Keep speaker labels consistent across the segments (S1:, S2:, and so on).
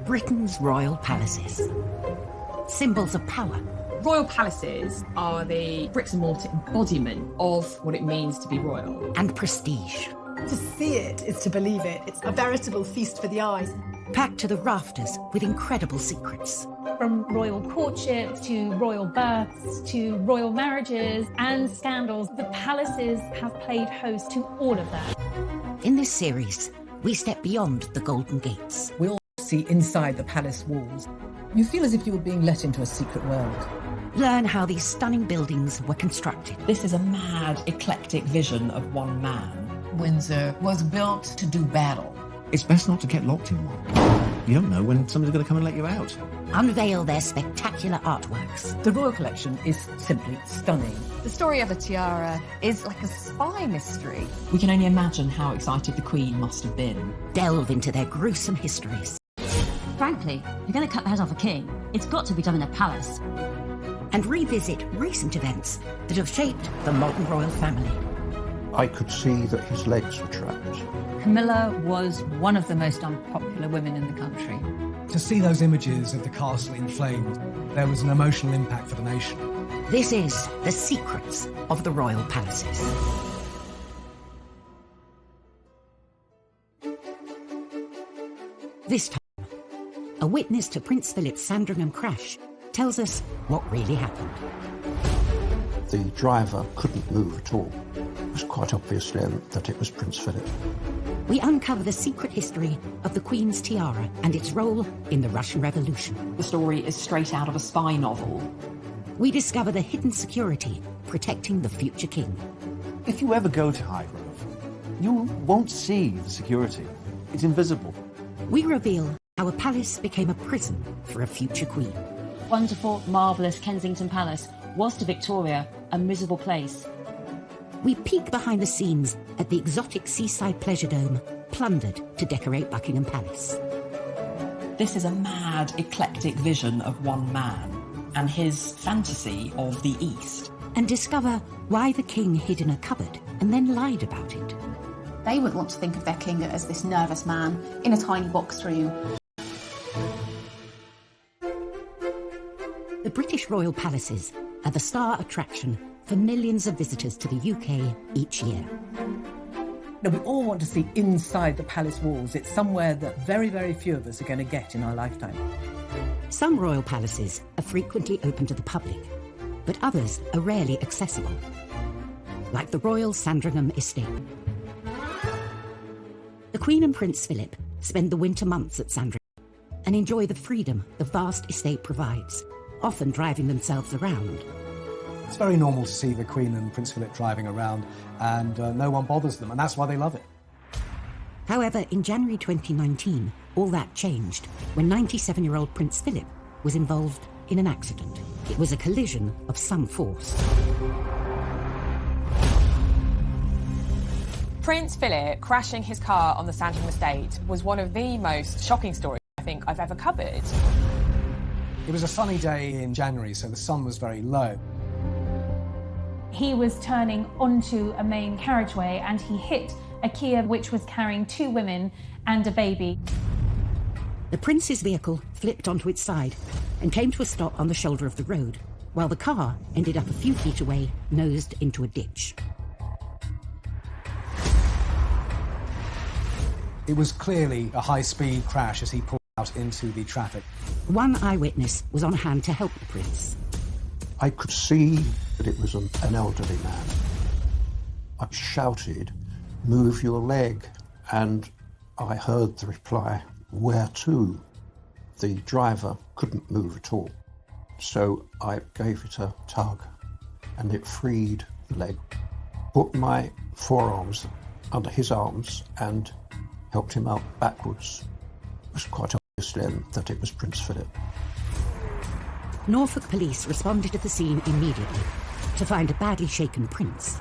S1: Britain's royal palaces. Symbols of power.
S2: Royal palaces are the bricks and mortar embodiment of what it means to be royal.
S1: And prestige.
S3: To see it is to believe it. It's a veritable feast for the eyes.
S1: Packed to the rafters with incredible secrets.
S4: From royal courtships to royal births to royal marriages and scandals, the palaces have played host to all of that.
S1: In this series, we step beyond the Golden Gates.
S5: We all see inside the palace walls. You feel as if you were being let into a secret world.
S1: Learn how these stunning buildings were constructed.
S6: This is a mad, eclectic vision of one man.
S7: Windsor was built to do battle.
S8: It's best not to get locked in one. You don't know when somebody's going to come and let you out.
S1: Unveil their spectacular artworks.
S5: The royal collection is simply stunning.
S9: The story of the tiara is like a spy mystery.
S6: We can only imagine how excited the Queen must have been.
S1: Delve into their gruesome histories.
S10: Frankly, you're going to cut the head off a king. It's got to be done in a palace.
S1: And revisit recent events that have shaped the modern royal family.
S11: I could see that his legs were trapped.
S12: Camilla was one of the most unpopular women in the country.
S13: To see those images of the castle in flames, there was an emotional impact for the nation.
S1: This is The Secrets of the Royal Palaces. This time, a witness to Prince Philip's Sandringham crash tells us what really happened.
S11: The driver couldn't move at all. It was quite obvious then that it was Prince Philip.
S1: We uncover the secret history of the Queen's tiara and its role in the Russian Revolution.
S6: The story is straight out of a spy novel.
S1: We discover the hidden security protecting the future king.
S14: If you ever go to Highgrove, you won't see the security. It's invisible.
S1: We reveal how a palace became a prison for a future queen.
S10: Wonderful, marvellous Kensington Palace was to Victoria a miserable place.
S1: We peek behind the scenes at the exotic seaside pleasure dome, plundered to decorate Buckingham Palace.
S6: This is a mad, eclectic vision of one man and his fantasy of the East.
S1: And discover why the king hid in a cupboard and then lied about it.
S15: They wouldn't want to think of their king as this nervous man in a tiny box room.
S1: The British royal palaces are the star attraction for millions of visitors to the UK each year.
S5: Now, we all want to see inside the palace walls. It's somewhere that very, very few of us are going to get in our lifetime.
S1: Some royal palaces are frequently open to the public, but others are rarely accessible, like the Royal Sandringham Estate. The Queen and Prince Philip spend the winter months at Sandringham and enjoy the freedom the vast estate provides, often driving themselves around.
S13: It's very normal to see the Queen and Prince Philip driving around, and no one bothers them, and that's why they love it.
S1: However, in January 2019, all that changed when 97-year-old Prince Philip was involved in an accident. It was a collision of some force.
S2: Prince Philip crashing his car on the Sandringham estate was one of the most shocking stories I think I've ever covered.
S13: It was a sunny day in January, so the sun was very low.
S4: He was turning onto a main carriageway and he hit a Kia which was carrying two women and a baby.
S1: The Prince's vehicle flipped onto its side and came to a stop on the shoulder of the road, while the car ended up a few feet away, nosed into a ditch.
S13: It was clearly a high-speed crash as he pulled out into the traffic.
S1: One eyewitness was on hand to help the Prince.
S11: I could see that it was an elderly man. I shouted, "Move your leg," and I heard the reply, "Where to?" The driver couldn't move at all, so I gave it a tug and it freed the leg. Put my forearms under his arms and helped him out backwards. It was quite obvious then that it was Prince Philip.
S1: Norfolk police responded to the scene immediately to find a badly shaken Prince.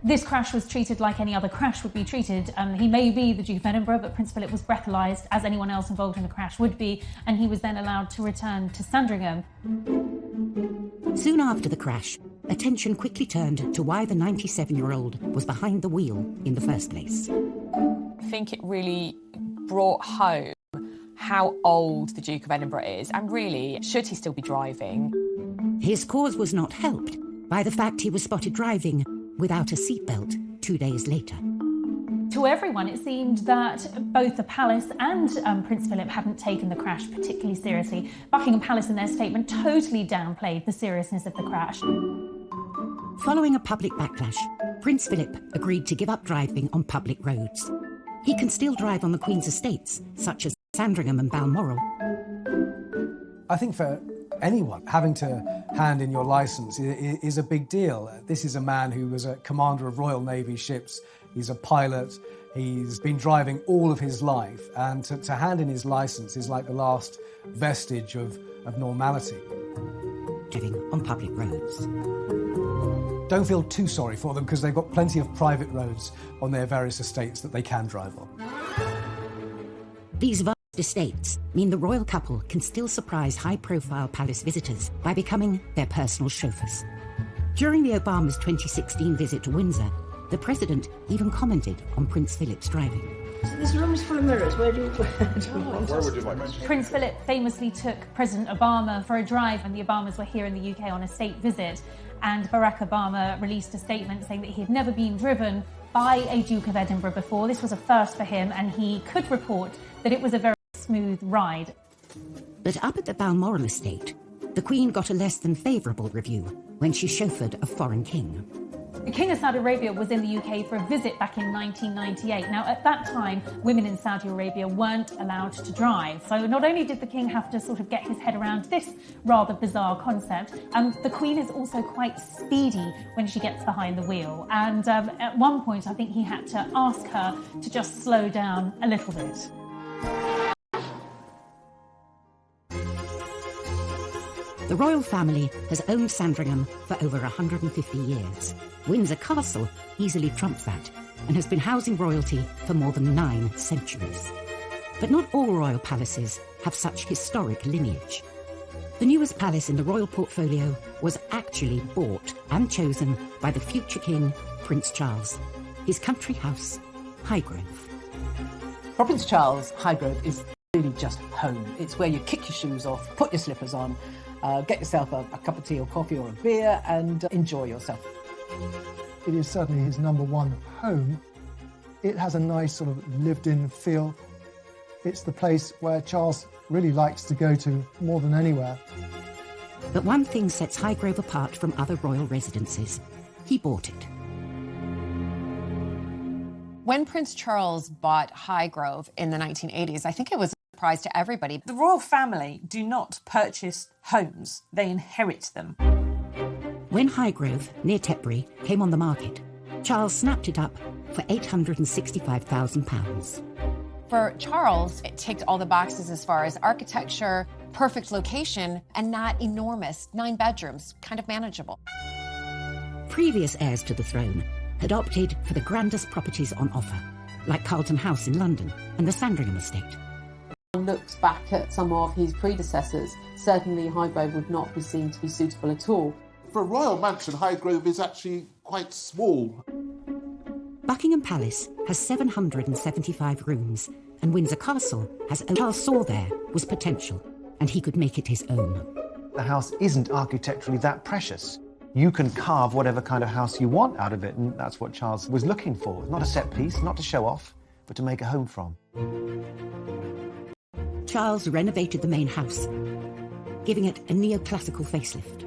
S4: This crash was treated like any other crash would be treated. He may be the Duke of Edinburgh, but Prince Philip was breathalyzed, as anyone else involved in the crash would be, and he was then allowed to return to Sandringham.
S1: Soon after the crash, attention quickly turned to why the 97-year-old was behind the wheel in the first place.
S2: I think it really brought home how old the Duke of Edinburgh is, and really, should he still be driving?
S1: His cause was not helped by the fact he was spotted driving without a seatbelt 2 days later.
S4: To everyone, it seemed that both the palace and Prince Philip hadn't taken the crash particularly seriously. Buckingham Palace, in their statement, totally downplayed the seriousness of the crash.
S1: Following a public backlash, Prince Philip agreed to give up driving on public roads. He can still drive on the Queen's estates, such as Sandringham and Balmoral.
S13: I think for anyone, having to hand in your licence is a big deal. This is a man who was a commander of Royal Navy ships. He's a pilot. He's been driving all of his life. And to hand in his licence is like the last vestige of normality.
S1: Driving on public roads.
S13: Don't feel too sorry for them, because they've got plenty of private roads on their various estates that they can drive on.
S1: These vast estates mean the royal couple can still surprise high-profile palace visitors by becoming their personal chauffeurs. During the Obama's 2016 visit to Windsor, the president even commented on Prince Philip's driving.
S16: So this room is full of mirrors. Where would you like me?
S4: Prince Philip famously took President Obama for a drive when the Obamas were here in the UK on a state visit, and Barack Obama released a statement saying that he had never been driven by a Duke of Edinburgh before. This was a first for him, and he could report that it was a very smooth ride.
S1: But up at the Balmoral estate, the Queen got a less than favourable review when she chauffeured a foreign king.
S4: The King of Saudi Arabia was in the UK for a visit back in 1998. Now, at that time, women in Saudi Arabia weren't allowed to drive. So not only did the King have to sort of get his head around this rather bizarre concept, the Queen is also quite speedy when she gets behind the wheel. And at one point, I think he had to ask her to just slow down a little bit.
S1: The royal family has owned Sandringham for over 150 years. Windsor Castle easily trumps that and has been housing royalty for more than 9 centuries. But not all royal palaces have such historic lineage. The newest palace in the royal portfolio was actually bought and chosen by the future king, Prince Charles. His country house, Highgrove.
S5: For Prince Charles, Highgrove is really just home. It's where you kick your shoes off, put your slippers on, get yourself a cup of tea or coffee or a beer and enjoy yourself.
S17: It is certainly his #1 home. It has a nice sort of lived-in feel. It's the place where Charles really likes to go to more than anywhere.
S1: But one thing sets Highgrove apart from other royal residences. He bought it.
S9: When Prince Charles bought Highgrove in the 1980s, I think it was a surprise to everybody.
S18: The royal family do not purchase homes, they inherit them.
S1: When Highgrove, near Tetbury, came on the market, Charles snapped it up for £865,000.
S9: For Charles, it ticked all the boxes as far as architecture, perfect location, and not enormous. 9 bedrooms, kind of manageable.
S1: Previous heirs to the throne had opted for the grandest properties on offer, like Carlton House in London and the Sandringham estate.
S19: Looks back at some of his predecessors, certainly Highgrove would not be seen to be suitable at all.
S20: For a royal mansion, Highgrove is actually quite small.
S1: Buckingham Palace has 775 rooms, and Windsor Castle has Charles saw there was potential, and he could make it his own.
S14: The house isn't architecturally that precious. You can carve whatever kind of house you want out of it, and that's what Charles was looking for. Not a set piece, not to show off, but to make a home from.
S1: Charles renovated the main house, giving it a neoclassical facelift.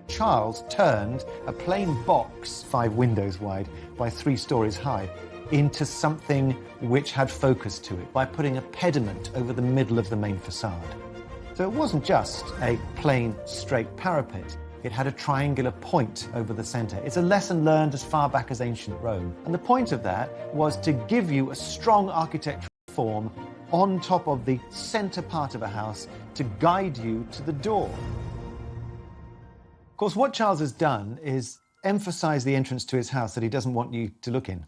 S14: Charles turned a plain box 5 windows wide by 3 stories high into something which had focus to it by putting a pediment over the middle of the main facade. So it wasn't just a plain, straight parapet. It had a triangular point over the centre. It's a lesson learned as far back as ancient Rome. And the point of that was to give you a strong architectural form on top of the centre part of a house to guide you to the door. Of course, what Charles has done is emphasise the entrance to his house that he doesn't want you to look in.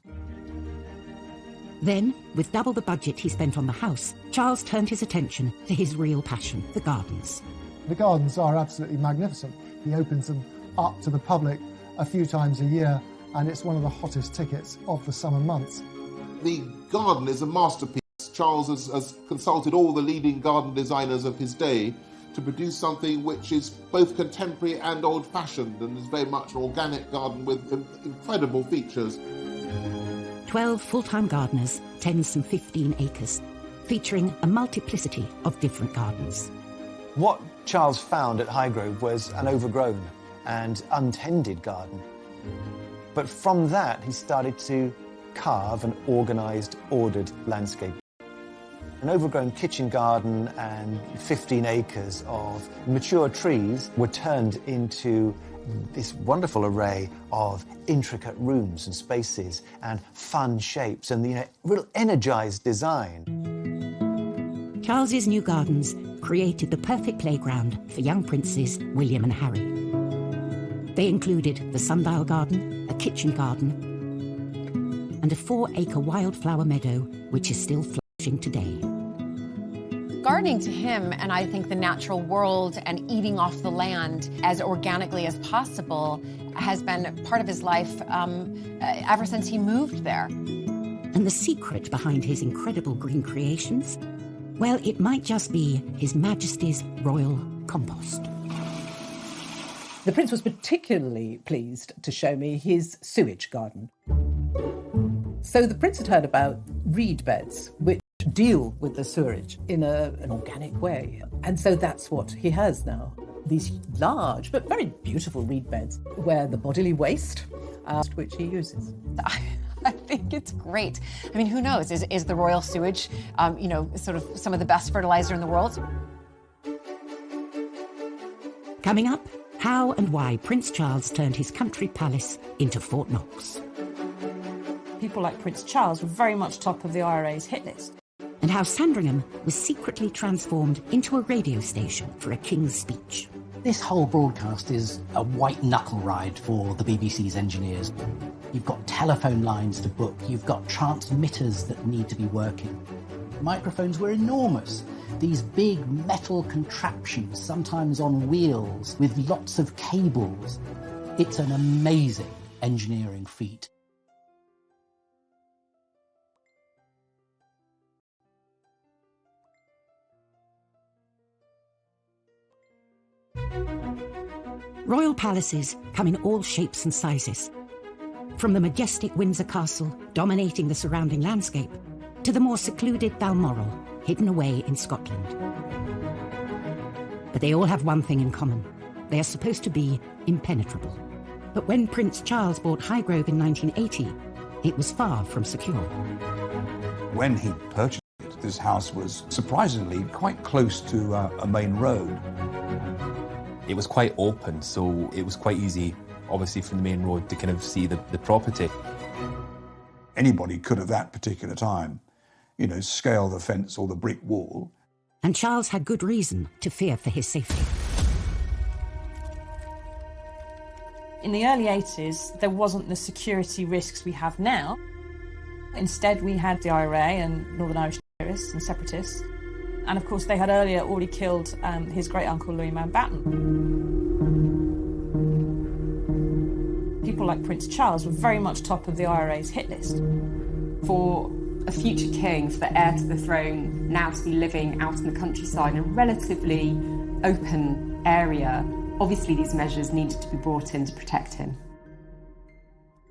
S1: Then, with double the budget he spent on the house, Charles turned his attention to his real passion, the gardens.
S17: The gardens are absolutely magnificent. He opens them up to the public a few times a year, and it's one of the hottest tickets of the summer months.
S20: The garden is a masterpiece. Charles has consulted all the leading garden designers of his day to produce something which is both contemporary and old-fashioned, and is very much an organic garden with incredible features.
S1: 12 full-time gardeners tend some 15 acres, featuring a multiplicity of different gardens.
S14: What Charles found at Highgrove was an overgrown and untended garden. But from that, he started to carve an organised, ordered landscape. An overgrown kitchen garden and 15 acres of mature trees were turned into this wonderful array of intricate rooms and spaces and fun shapes and, real energised design.
S1: Charles's new gardens created the perfect playground for young princes William and Harry. They included the sundial garden, a kitchen garden, and a 4-acre wildflower meadow, which is still flourishing today.
S9: Gardening to him, and I think the natural world and eating off the land as organically as possible, has been part of his life ever since he moved there.
S1: And the secret behind his incredible green creations? Well, it might just be His Majesty's royal compost.
S5: The Prince was particularly pleased to show me his sewage garden. So the Prince had heard about reed beds, which deal with the sewerage in an organic way. And so that's what he has now. These large but very beautiful reed beds where the bodily waste, which he uses.
S9: I think it's great. I mean, who knows? Is the royal sewage, sort of some of the best fertilizer in the world?
S1: Coming up, how and why Prince Charles turned his country palace into Fort Knox.
S18: People like Prince Charles were very much top of the IRA's hit list.
S1: And how Sandringham was secretly transformed into a radio station for a king's speech.
S21: This whole broadcast is a white-knuckle ride for the BBC's engineers. You've got telephone lines to book, you've got transmitters that need to be working. Microphones were enormous. These big metal contraptions, sometimes on wheels, with lots of cables. It's an amazing engineering feat.
S1: Royal palaces come in all shapes and sizes. From the majestic Windsor Castle, dominating the surrounding landscape, to the more secluded Balmoral, hidden away in Scotland. But they all have one thing in common. They are supposed to be impenetrable. But when Prince Charles bought Highgrove in 1980, it was far from secure.
S22: When he purchased it, this house was surprisingly quite close to a main road.
S23: It was quite open, so it was quite easy, obviously, from the main road to kind of see the property.
S22: Anybody could at that particular time, scale the fence or the brick wall.
S1: And Charles had good reason to fear for his safety.
S18: In the early 80s, there wasn't the security risks we have now. Instead, we had the IRA and Northern Irish terrorists and separatists. And of course, they had earlier already killed his great-uncle Louis Mountbatten. People like Prince Charles were very much top of the IRA's hit list.
S2: For a future king, for the heir to the throne, now to be living out in the countryside in a relatively open area, obviously these measures needed to be brought in to protect him.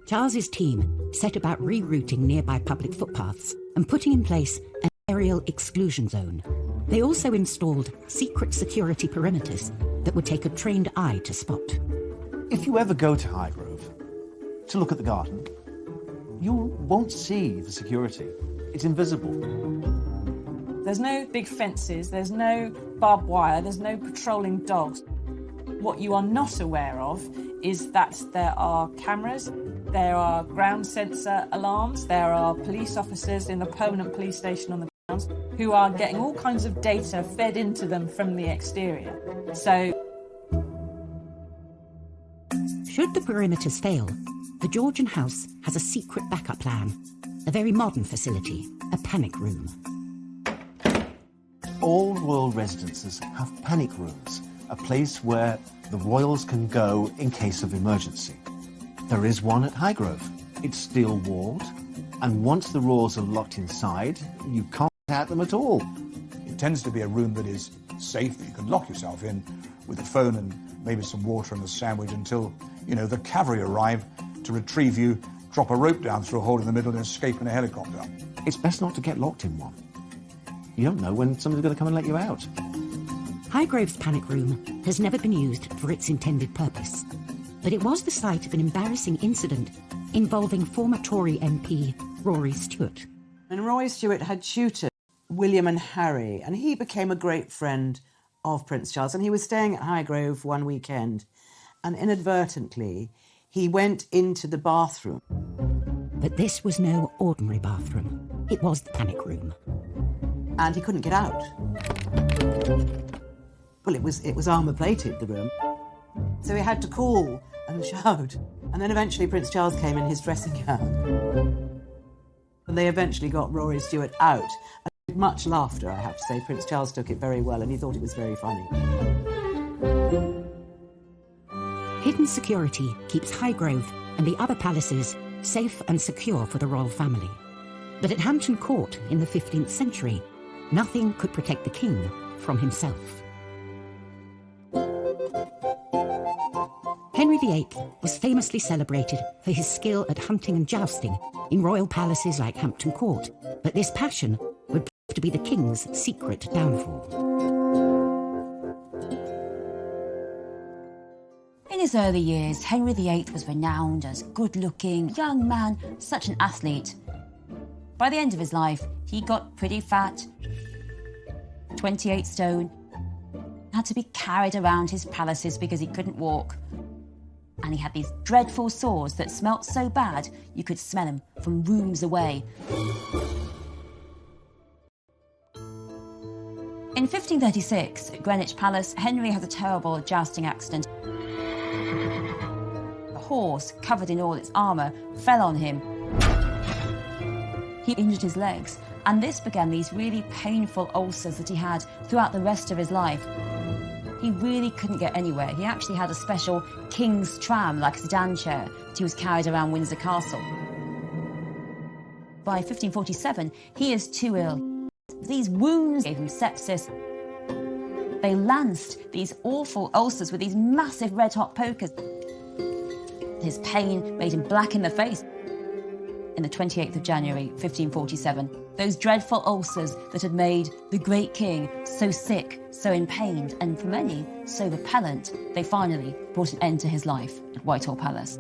S1: Charles's team set about rerouting nearby public footpaths and putting in place an aerial exclusion zone. They also installed secret security perimeters that would take a trained eye to spot.
S8: If you ever go to Highgrove to look at the garden, you won't see the security. It's invisible.
S18: There's no big fences, there's no barbed wire, there's no patrolling dogs. What you are not aware of is that there are cameras, there are ground sensor alarms, there are police officers in the permanent police station on the grounds who are getting all kinds of data fed into them from the exterior. So,
S1: should the perimeters fail, the Georgian house has a secret backup plan, a very modern facility, a panic room.
S8: All royal residences have panic rooms, a place where the royals can go in case of emergency. There is one at Highgrove. It's steel-walled, And once the royals are locked inside, you can't get at them at all.
S22: It tends to be a room that is safe, that you can lock yourself in with a phone and maybe some water and a sandwich until, the cavalry arrive to retrieve you, drop a rope down through a hole in the middle and escape in a helicopter.
S8: It's best not to get locked in one. You don't know when somebody's going to come and let you out.
S1: Highgrove's panic room has never been used for its intended purpose, but it was the site of an embarrassing incident involving former Tory MP Rory Stewart.
S3: And Rory Stewart had tutored William and Harry, and he became a great friend of Prince Charles, and he was staying at Highgrove one weekend, and inadvertently he went into the bathroom.
S1: But this was no ordinary bathroom. It was the panic room.
S3: And he couldn't get out. Well, it was armour-plated, the room. So he had to call and shout. And then eventually Prince Charles came in his dressing gown. And they eventually got Rory Stewart out. And with much laughter, I have to say. Prince Charles took it very well and he thought it was very funny.
S1: Hidden security keeps Highgrove and the other palaces safe and secure for the royal family. But at Hampton Court in the 15th century, nothing could protect the king from himself. Henry VIII was famously celebrated for his skill at hunting and jousting in royal palaces like Hampton Court, but this passion would prove to be the king's secret downfall.
S10: In his early years, Henry VIII was renowned as good-looking, young man, such an athlete. By the end of his life, he got pretty fat, 28 stone, had to be carried around his palaces because he couldn't walk. And he had these dreadful sores that smelt so bad you could smell them from rooms away. In 1536, at Greenwich Palace, Henry has a terrible jousting accident. A horse, covered in all its armour, fell on him. He injured his legs, and this began these really painful ulcers that he had throughout the rest of his life. He really couldn't get anywhere. He actually had a special king's tram, like a sedan chair, that he was carried around Windsor Castle. By 1547, he is too ill. These wounds gave him sepsis. They lanced these awful ulcers with these massive red-hot pokers. His pain made him black in the face. In the 28th of January, 1547, those dreadful ulcers that had made the great king so sick, so in pain, and for many, so repellent, they finally brought an end to his life at Whitehall Palace.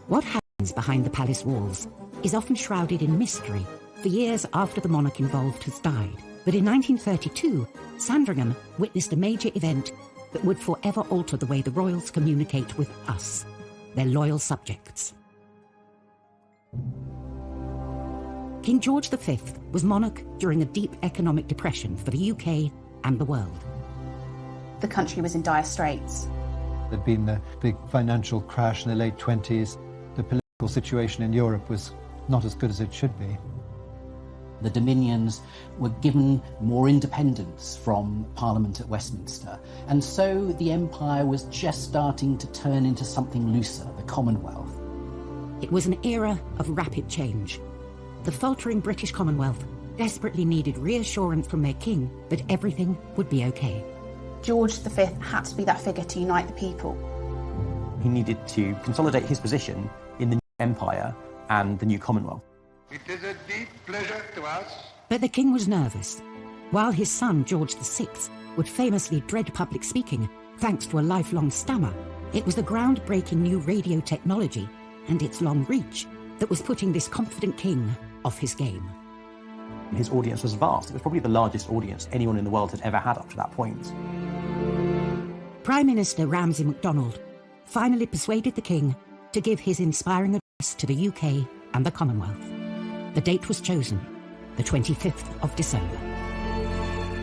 S1: What happens behind the palace walls is often shrouded in mystery for years after the monarch involved has died. But in 1932, Sandringham witnessed a major event that would forever alter the way the royals communicate with us, their loyal subjects. King George V was monarch during a deep economic depression for the UK and the world.
S15: The country was in dire straits.
S7: There'd been the big financial crash in the late 20s. The political situation in Europe was not as good as it should be.
S21: The Dominions were given more independence from Parliament at Westminster, and so the empire was just starting to turn into something looser, the Commonwealth.
S1: It was an era of rapid change. The faltering British Commonwealth desperately needed reassurance from their king that everything would be okay.
S15: George V had to be that figure to unite the people.
S12: He needed to consolidate his position in the new empire and the new Commonwealth.
S24: It is a deep pleasure to us.
S1: But the king was nervous. While his son, George VI, would famously dread public speaking thanks to a lifelong stammer, it was the groundbreaking new radio technology and its long reach that was putting this confident king off his game.
S12: His audience was vast. It was probably the largest audience anyone in the world had ever had up to that point.
S1: Prime Minister Ramsay MacDonald finally persuaded the king to give his inspiring address to the UK and the Commonwealth. The date was chosen, the 25th of December.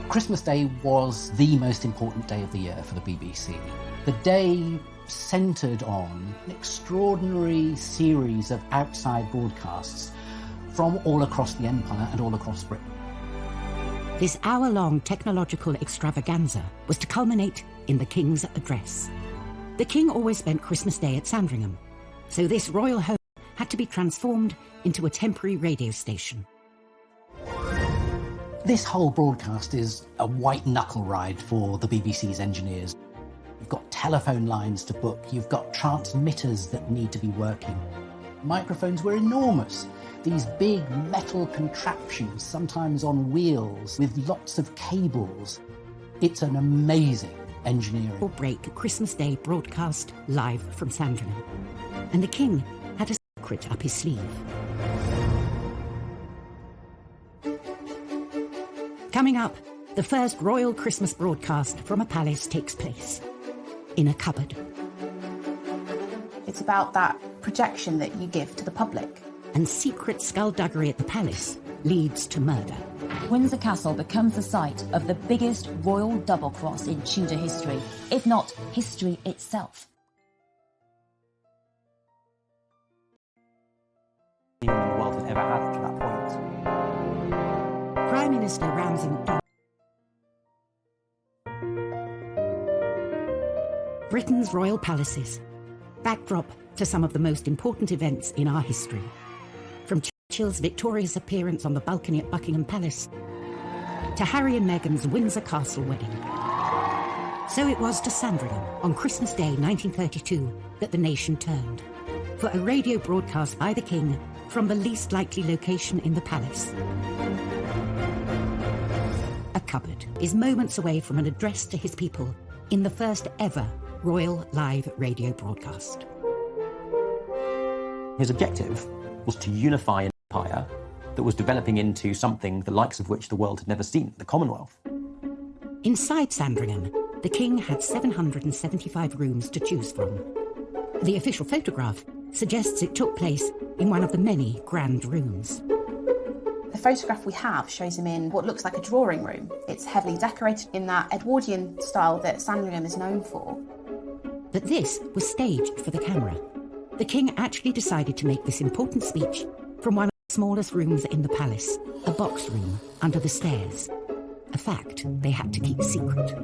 S21: Christmas Day was the most important day of the year for the BBC. The day centred on an extraordinary series of outside broadcasts from all across the empire and all across Britain.
S1: This hour-long technological extravaganza was to culminate in the King's address. The king always spent Christmas Day at Sandringham, so this royal home had to be transformed into a temporary radio station.
S21: This whole broadcast is a white-knuckle ride for the BBC's engineers. You've got telephone lines to book, you've got transmitters that need to be working. Microphones were enormous. These big metal contraptions, sometimes on wheels, with lots of cables. It's an amazing engineering.
S1: Or break Christmas Day broadcast live from Sandringham. And the king had a secret up his sleeve. Coming up, the first royal Christmas broadcast from a palace takes place. In a cupboard.
S15: It's about that projection that you give to the public.
S1: And secret skullduggery at the palace leads to murder.
S10: Windsor Castle becomes the site of the biggest royal double cross in Tudor history, if not history itself.
S12: The world has ever had to that point.
S1: Prime Minister Ramsay MacDonald. Britain's royal palaces, backdrop to some of the most important events in our history. From Churchill's victorious appearance on the balcony at Buckingham Palace to Harry and Meghan's Windsor Castle wedding. So it was to Sandringham on Christmas Day 1932 that the nation turned for a radio broadcast by the King from the least likely location in the palace. A cupboard is moments away from an address to his people in the first ever royal live radio broadcast.
S12: His objective was to unify an empire that was developing into something the likes of which the world had never seen, the Commonwealth.
S1: Inside Sandringham, the king had 775 rooms to choose from. The official photograph suggests it took place in one of the many grand rooms.
S15: The photograph we have shows him in what looks like a drawing room. It's heavily decorated in that Edwardian style that Sandringham is known for.
S1: But this was staged for the camera. The king actually decided to make this important speech from one of the smallest rooms in the palace, a box room under the stairs. A fact they had to keep secret.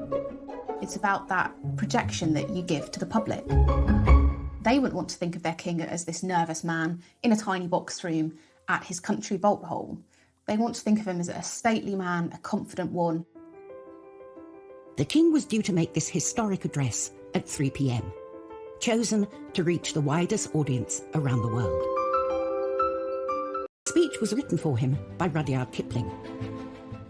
S15: It's about that projection that you give to the public. They wouldn't want to think of their king as this nervous man in a tiny box room at his country vault hole. They want to think of him as a stately man, a confident one.
S1: The king was due to make this historic address at 3 p.m, chosen to reach the widest audience around the world. The speech was written for him by Rudyard Kipling.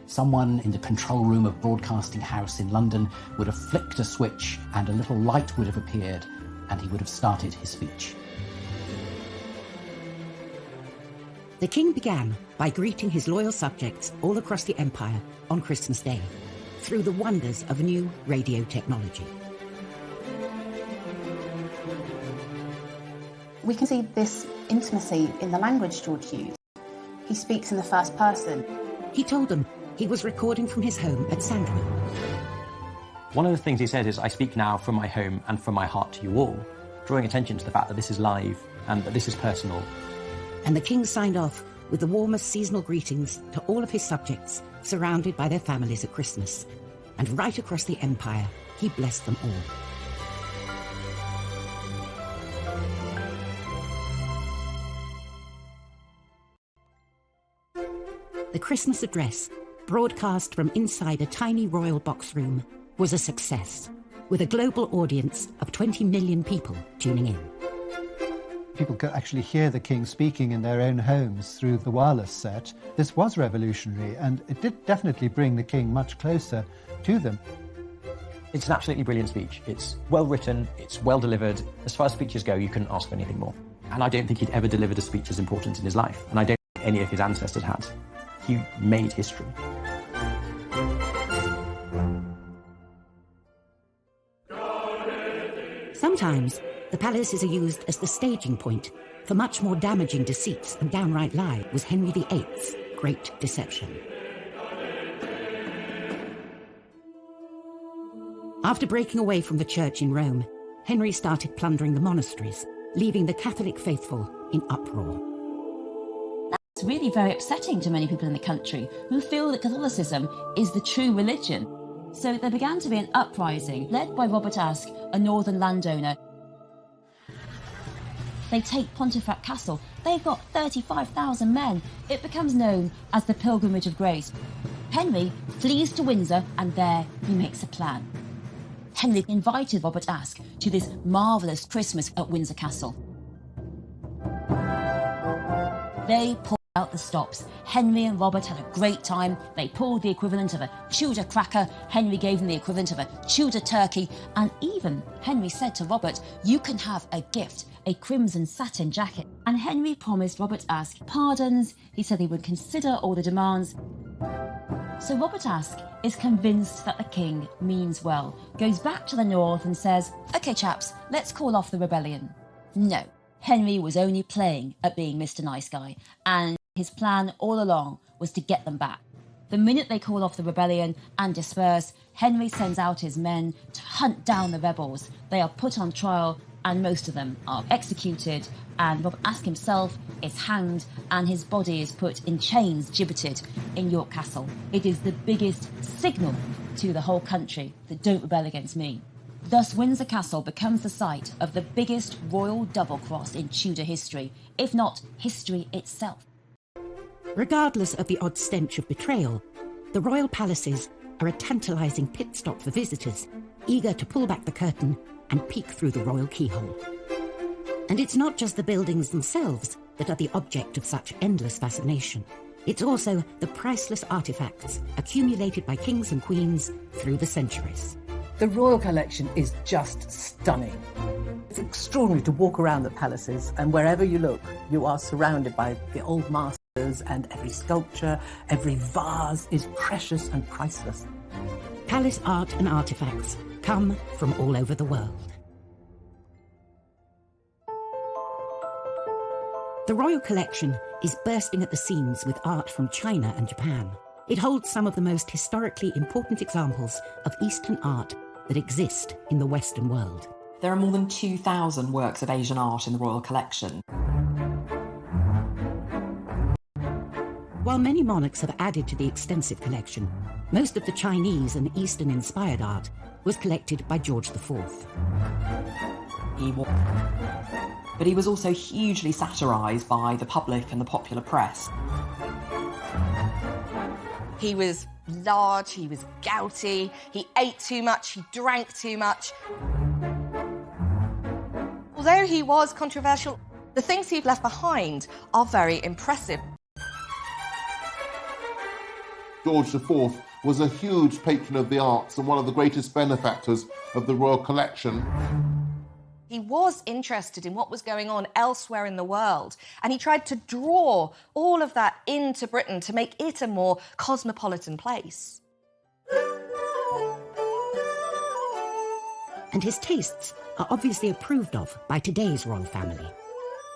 S21: Someone in the control room of Broadcasting House in London would have flicked a switch and a little light would have appeared and he would have started his speech.
S1: The king began by greeting his loyal subjects all across the empire on Christmas Day through the wonders of new radio technology.
S15: We can see this intimacy in the language George used. He speaks in the first person.
S1: He told them he was recording from his home at Sandringham.
S12: One of the things he said is, I speak now from my home and from my heart to you all, drawing attention to the fact that this is live and that this is personal.
S1: And the king signed off with the warmest seasonal greetings to all of his subjects, surrounded by their families at Christmas. And right across the empire, he blessed them all. The Christmas address, broadcast from inside a tiny royal box room, was a success, with a global audience of 20 million people tuning in.
S7: People could actually hear the king speaking in their own homes through the wireless set. This was revolutionary, and it did definitely bring the king much closer to them.
S12: It's an absolutely brilliant speech. It's well written, it's well delivered. As far as speeches go, you couldn't ask for anything more. And I don't think he'd ever delivered a speech as important in his life, and I don't think any of his ancestors had. He made history.
S1: Sometimes, the palaces are used as the staging point for much more damaging deceits and downright lie was Henry VIII's Great Deception. After breaking away from the church in Rome, Henry started plundering the monasteries, leaving the Catholic faithful in uproar.
S10: It's really very upsetting to many people in the country who feel that Catholicism is the true religion. So there began to be an uprising led by Robert Aske, a northern landowner. They take Pontefract Castle. They've got 35,000 men. It becomes known as the Pilgrimage of Grace. Henry flees to Windsor, and there he makes a plan. Henry invited Robert Aske to this marvellous Christmas at Windsor Castle. They pulled out the stops. Henry and Robert had a great time. They pulled the equivalent of a Tudor cracker. Henry gave them the equivalent of a Tudor turkey. And even Henry said to Robert, "You can have a gift, a crimson satin jacket." And Henry promised Robert Aske pardons. He said he would consider all the demands. So Robert Aske is convinced that the king means well, goes back to the north and says, "OK, chaps, let's call off the rebellion." No, Henry was only playing at being Mr. Nice Guy, and his plan all along was to get them back. The minute they call off the rebellion and disperse, Henry sends out his men to hunt down the rebels. They are put on trial, and most of them are executed, and Robert Aske himself is hanged, and his body is put in chains, gibbeted in York Castle. It is the biggest signal to the whole country that don't rebel against me. Thus, Windsor Castle becomes the site of the biggest royal double-cross in Tudor history, if not history itself.
S1: Regardless of the odd stench of betrayal, the royal palaces are a tantalising pit stop for visitors, eager to pull back the curtain and peek through the royal keyhole. And it's not just the buildings themselves that are the object of such endless fascination. It's also the priceless artefacts accumulated by kings and queens through the centuries.
S5: The royal collection is just stunning. It's extraordinary to walk around the palaces, and wherever you look, you are surrounded by the old masters, and every sculpture, every vase is precious and priceless.
S1: Palace art and artefacts come from all over the world. The royal collection is bursting at the seams with art from China and Japan. It holds some of the most historically important examples of Eastern art that exist in the Western world.
S6: There are more than 2,000 works of Asian art in the royal collection.
S1: While many monarchs have added to the extensive collection, most of the Chinese and Eastern-inspired art was collected by George IV.
S6: But he was also hugely satirised by the public and the popular press.
S11: He was large, he was gouty, he ate too much, he drank too much. Although he was controversial, the things he left behind are very impressive.
S20: George IV was a huge patron of the arts and one of the greatest benefactors of the royal collection.
S11: He was interested in what was going on elsewhere in the world, and he tried to draw all of that into Britain to make it a more cosmopolitan place.
S1: And his tastes are obviously approved of by today's royal family.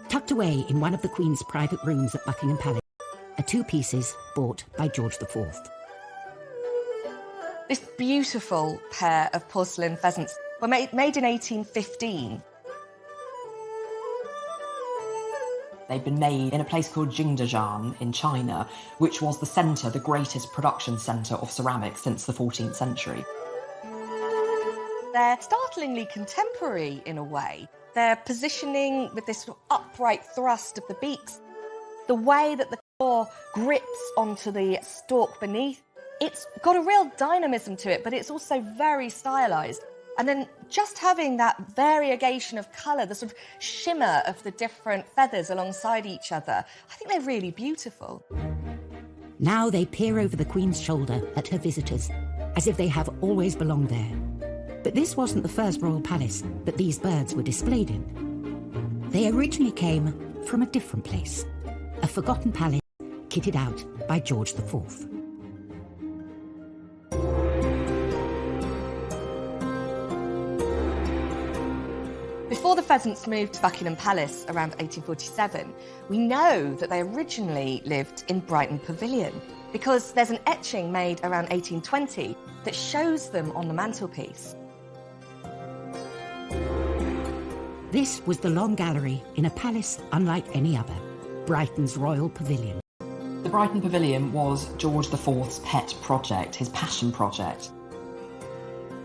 S1: Tucked away in one of the Queen's private rooms at Buckingham Palace are two pieces bought by George IV.
S11: This beautiful pair of porcelain pheasants were made in 1815.
S6: They'd been made in a place called Jingdezhan in China, which was the centre, the greatest production centre of ceramics since the 14th century.
S11: They're startlingly contemporary in a way. Their positioning with this sort of upright thrust of the beaks, the way that the claw grips onto the stalk beneath, it's got a real dynamism to it, but it's also very stylised. And then just having that variegation of colour, the sort of shimmer of the different feathers alongside each other, I think they're really beautiful.
S1: Now they peer over the Queen's shoulder at her visitors, as if they have always belonged there. But this wasn't the first royal palace that these birds were displayed in. They originally came from a different place, a forgotten palace kitted out by George IV.
S11: Before the pheasants moved to Buckingham Palace around 1847, we know that they originally lived in Brighton Pavilion because there's an etching made around 1820 that shows them on the mantelpiece.
S1: This was the Long Gallery in a palace unlike any other, Brighton's Royal Pavilion.
S6: The Brighton Pavilion was George IV's pet project, his passion project.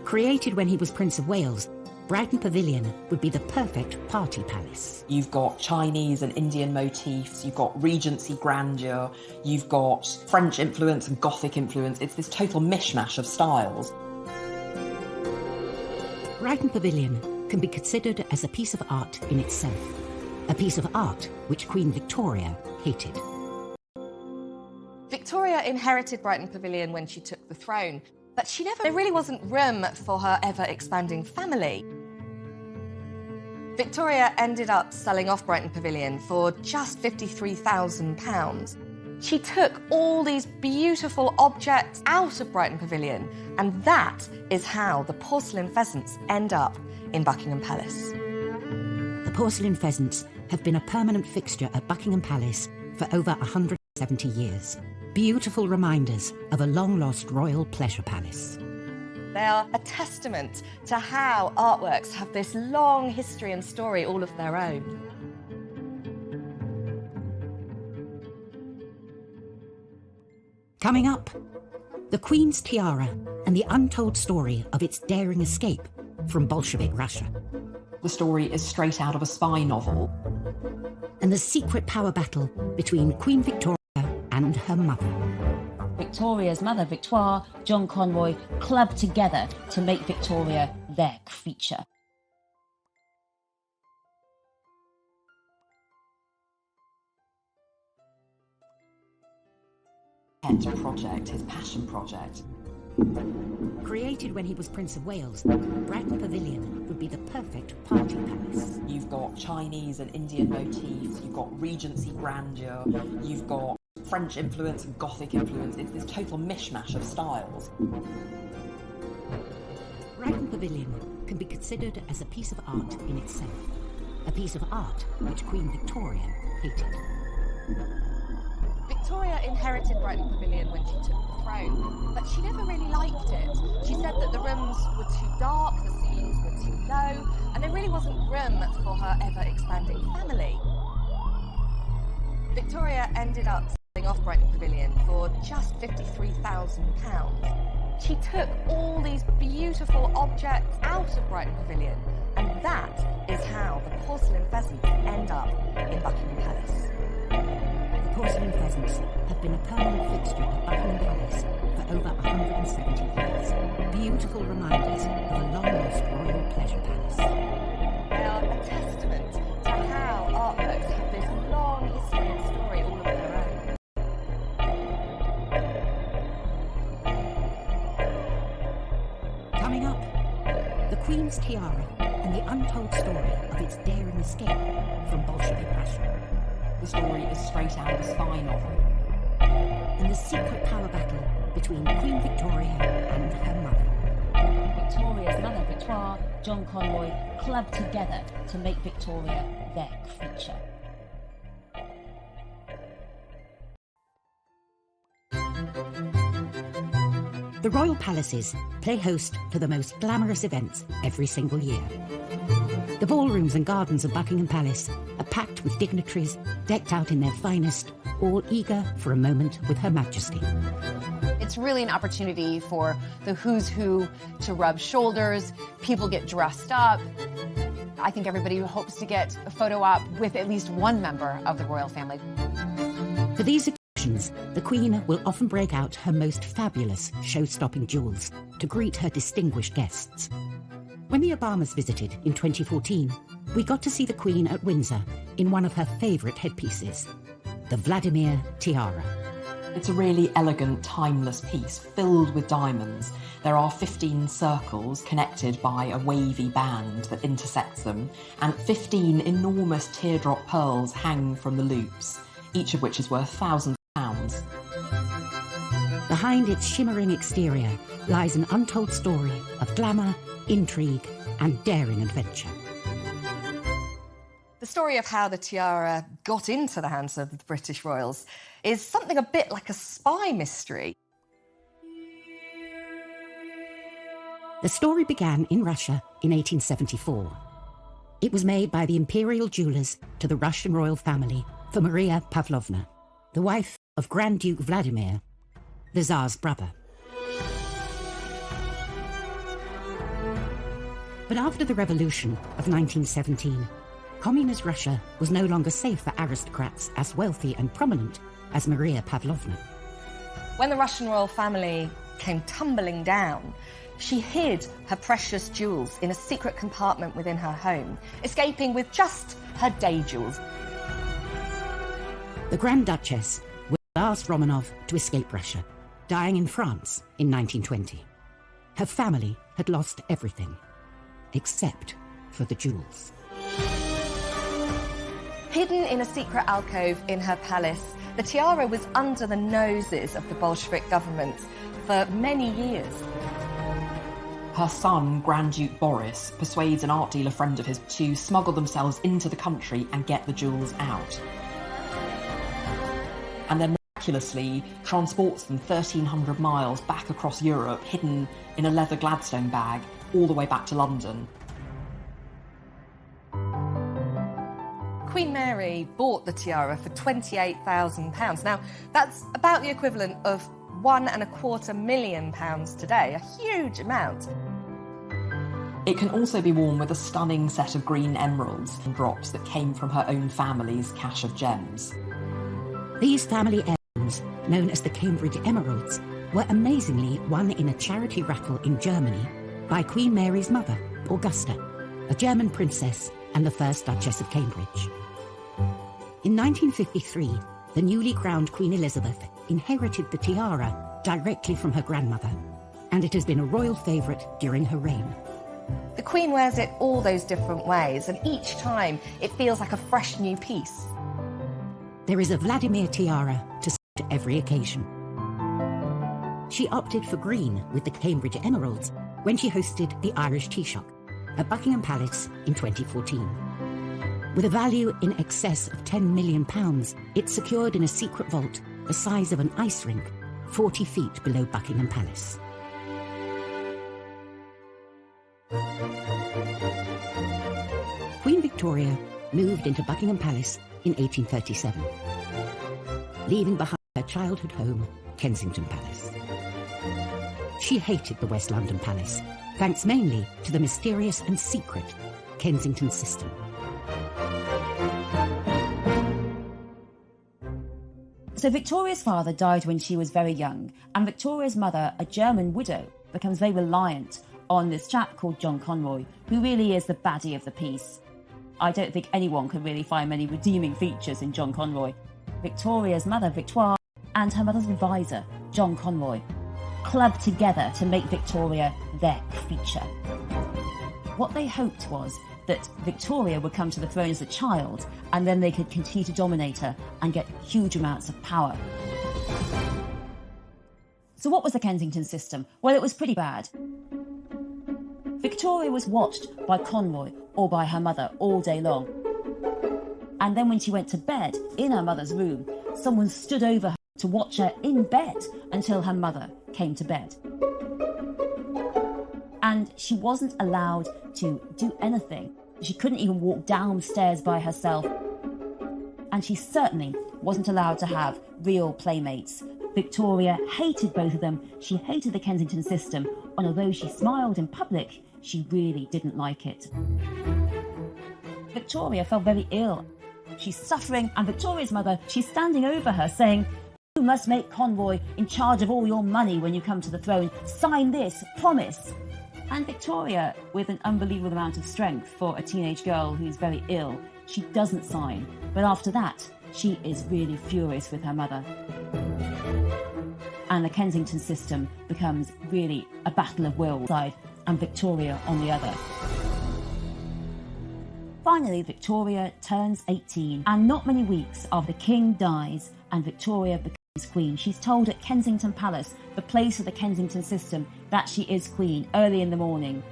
S1: Created when he was Prince of Wales, Brighton Pavilion would be the perfect party palace.
S6: You've got Chinese and Indian motifs, you've got Regency grandeur, you've got French influence and Gothic influence. It's this total mishmash of styles.
S1: Brighton Pavilion can be considered as a piece of art in itself. A piece of art which Queen Victoria hated.
S11: Victoria inherited Brighton Pavilion when she took the throne, but there really wasn't room for her ever-expanding family. Victoria ended up selling off Brighton Pavilion for just £53,000. She took all these beautiful objects out of Brighton Pavilion, and that is how the porcelain pheasants end up in Buckingham Palace.
S1: The porcelain pheasants have been a permanent fixture at Buckingham Palace for over 170 years. Beautiful reminders of a long-lost royal pleasure palace.
S11: They are a testament to how artworks have this long history and story all of their own.
S1: Coming up, the Queen's tiara and the untold story of its daring escape from Bolshevik Russia.
S6: The story is straight out of a spy novel.
S1: And the secret power battle between Queen Victoria and her mother.
S10: Victoria's mother, Victoire, John Conroy, clubbed together to make Victoria their creature.
S6: Project, his passion project.
S1: Created when he was Prince of Wales, Brighton Pavilion would be the perfect party palace.
S6: You've got Chinese and Indian motifs, you've got Regency grandeur, you've got French influence and Gothic influence. It's this total mishmash of styles.
S1: Brighton Pavilion can be considered as a piece of art in itself. A piece of art which Queen Victoria hated.
S11: Victoria inherited Brighton Pavilion when she took the throne, but she never really liked it. She said that the rooms were too dark, the ceilings were too low, and there really wasn't room for her ever-expanding family. Victoria ended up selling off Brighton Pavilion for just £53,000. She took all these beautiful objects out of Brighton Pavilion, and that is how the porcelain pheasants end up in Buckingham Palace.
S1: The porcelain pheasants have been a permanent fixture at Buckingham Palace for over 170 years. Beautiful reminders of a long-lost royal pleasure palace.
S11: They are a testament to how artworks have this long history and story all of their own.
S1: Coming up, the Queen's tiara and the untold story of its daring escape from Bolshevik Russia.
S6: The story is straight out of a spy novel.
S1: And the secret power battle between Queen Victoria and her mother.
S10: Victoria's mother, Victoire, John Conroy, clubbed together to make Victoria their creature.
S1: The royal palaces play host to the most glamorous events every single year. The ballrooms and gardens of Buckingham Palace are packed with dignitaries decked out in their finest, all eager for a moment with Her Majesty.
S9: It's really an opportunity for the who's who to rub shoulders, people get dressed up. I think everybody hopes to get a photo op with at least one member of the royal family.
S1: For these occasions, the Queen will often break out her most fabulous show-stopping jewels to greet her distinguished guests. When the Obamas visited in 2014, we got to see the Queen at Windsor in one of her favourite headpieces, the Vladimir tiara.
S6: It's a really elegant, timeless piece filled with diamonds. There are 15 circles connected by a wavy band that intersects them, and 15 enormous teardrop pearls hang from the loops, each of which is worth thousands of pounds.
S1: Behind its shimmering exterior lies an untold story of glamour, intrigue, and daring adventure.
S11: The story of how the tiara got into the hands of the British royals is something a bit like a spy mystery.
S1: The story began in Russia in 1874. It was made by the imperial jewellers to the Russian royal family for Maria Pavlovna, the wife of Grand Duke Vladimir, the Tsar's brother. But after the revolution of 1917, communist Russia was no longer safe for aristocrats as wealthy and prominent as Maria Pavlovna.
S11: When the Russian royal family came tumbling down, she hid her precious jewels in a secret compartment within her home, escaping with just her day jewels.
S1: The Grand Duchess was the last Romanov to escape Russia, dying in France in 1920. Her family had lost everything, except for the jewels.
S11: Hidden in a secret alcove in her palace, the tiara was under the noses of the Bolshevik government for many years.
S6: Her son, Grand Duke Boris, persuades an art dealer friend of his to smuggle themselves into the country and get the jewels out. And then miraculously transports them 1,300 miles back across Europe, hidden in a leather Gladstone bag, all the way back to London.
S11: Queen Mary bought the tiara for £28,000. Now, that's about the equivalent of £1.25 million today, a huge amount.
S6: It can also be worn with a stunning set of green emeralds and drops that came from her own family's cache of gems.
S1: These family heirlooms, known as the Cambridge Emeralds, were amazingly won in a charity raffle in Germany by Queen Mary's mother, Augusta, a German princess and the first Duchess of Cambridge. In 1953, the newly crowned Queen Elizabeth inherited the tiara directly from her grandmother, and it has been a royal favourite during her reign.
S11: The Queen wears it all those different ways, and each time it feels like a fresh new piece.
S1: There is a Vladimir tiara to suit every occasion. She opted for green with the Cambridge Emeralds when she hosted the Irish Tea Shop at Buckingham Palace in 2014. With a value in excess of £10 million, it's secured in a secret vault the size of an ice rink, 40 feet below Buckingham Palace. Queen Victoria moved into Buckingham Palace in 1837, leaving behind her childhood home, Kensington Palace. She hated the West London Palace, thanks mainly to the mysterious and secret Kensington system.
S10: So Victoria's father died when she was very young, and Victoria's mother, a German widow, becomes very reliant on this chap called John Conroy, who really is the baddie of the piece. I don't think anyone can really find many redeeming features in John Conroy. Victoria's mother, Victoire, and her mother's advisor, John Conroy, clubbed together to make Victoria their feature. What they hoped was that Victoria would come to the throne as a child, and then they could continue to dominate her and get huge amounts of power. So what was the Kensington system? Well, it was pretty bad. Victoria was watched by Conroy or by her mother all day long. And then when she went to bed in her mother's room, someone stood over her to watch her in bed until her mother came to bed. And she wasn't allowed to do anything. She couldn't even walk downstairs by herself. And she certainly wasn't allowed to have real playmates. Victoria hated both of them. She hated the Kensington system, and although she smiled in public, she really didn't like it. Victoria fell very ill. She's suffering, and Victoria's mother, she's standing over her saying, "You must make Conroy in charge of all your money when you come to the throne. Sign this, promise." And Victoria, with an unbelievable amount of strength for a teenage girl who's very ill, she doesn't sign. But after that, she is really furious with her mother. And the Kensington system becomes really a battle of wills side and Victoria on the other. Finally, Victoria turns 18, and not many weeks after the King dies and Victoria becomes Queen, she's told at Kensington Palace, the place of the Kensington system, that she is Queen early in the morning.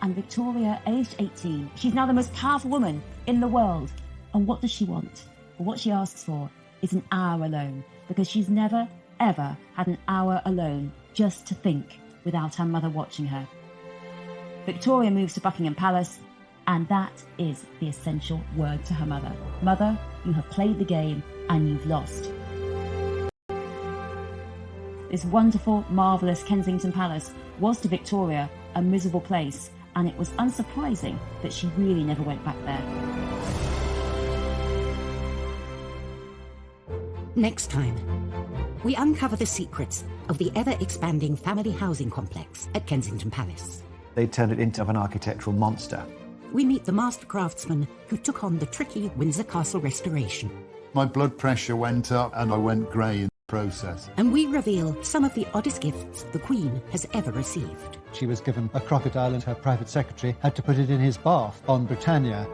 S10: And Victoria, aged 18, she's now the most powerful woman in the world. And what does she want? Well, what she asks for is an hour alone, because she's never, ever had an hour alone just to think without her mother watching her. Victoria moves to Buckingham Palace, and that is the essential word to her mother. Mother, you have played the game and you've lost. This wonderful, marvellous Kensington Palace was to Victoria a miserable place, and it was unsurprising that she really never went back there.
S1: Next time, we uncover the secrets of the ever-expanding family housing complex at Kensington Palace.
S14: They turned it into an architectural monster.
S1: We meet the master craftsman who took on the tricky Windsor Castle restoration.
S4: My blood pressure went up and I went grey in the process.
S1: And we reveal some of the oddest gifts the Queen has ever received.
S7: She was given a crocodile and her private secretary had to put it in his bath on Britannia.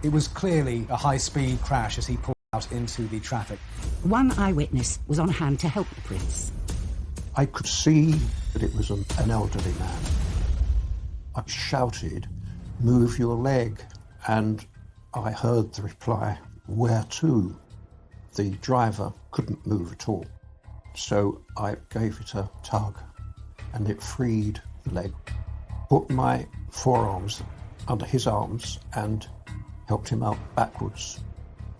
S13: It was clearly a high-speed crash as he pulled out into the traffic.
S1: One eyewitness was on hand to help the Prince.
S16: I could see that it was an elderly man. I shouted, "Move your leg," and I heard the reply, "Where to?" The driver couldn't move at all, so I gave it a tug, and it freed the leg. Put my forearms under his arms and helped him out backwards.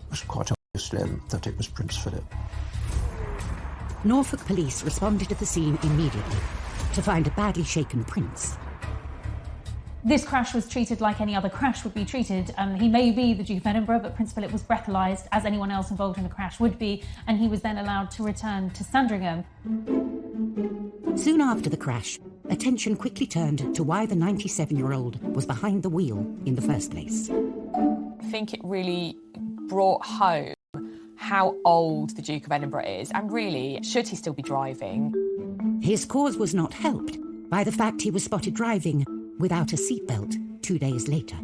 S16: It was quite obvious then that it was Prince Philip.
S1: Norfolk police responded to the scene immediately to find a badly shaken Prince.
S19: This crash was treated like any other crash would be treated. He may be the Duke of Edinburgh, but Prince Philip was breathalyzed, as anyone else involved in the crash would be, and he was then allowed to return to Sandringham.
S1: Soon after the crash, attention quickly turned to why the 97-year-old was behind the wheel in the first place.
S25: I think it really brought home how old the Duke of Edinburgh is, and really, should he still be driving?
S1: His cause was not helped by the fact he was spotted driving without a seatbelt 2 days later.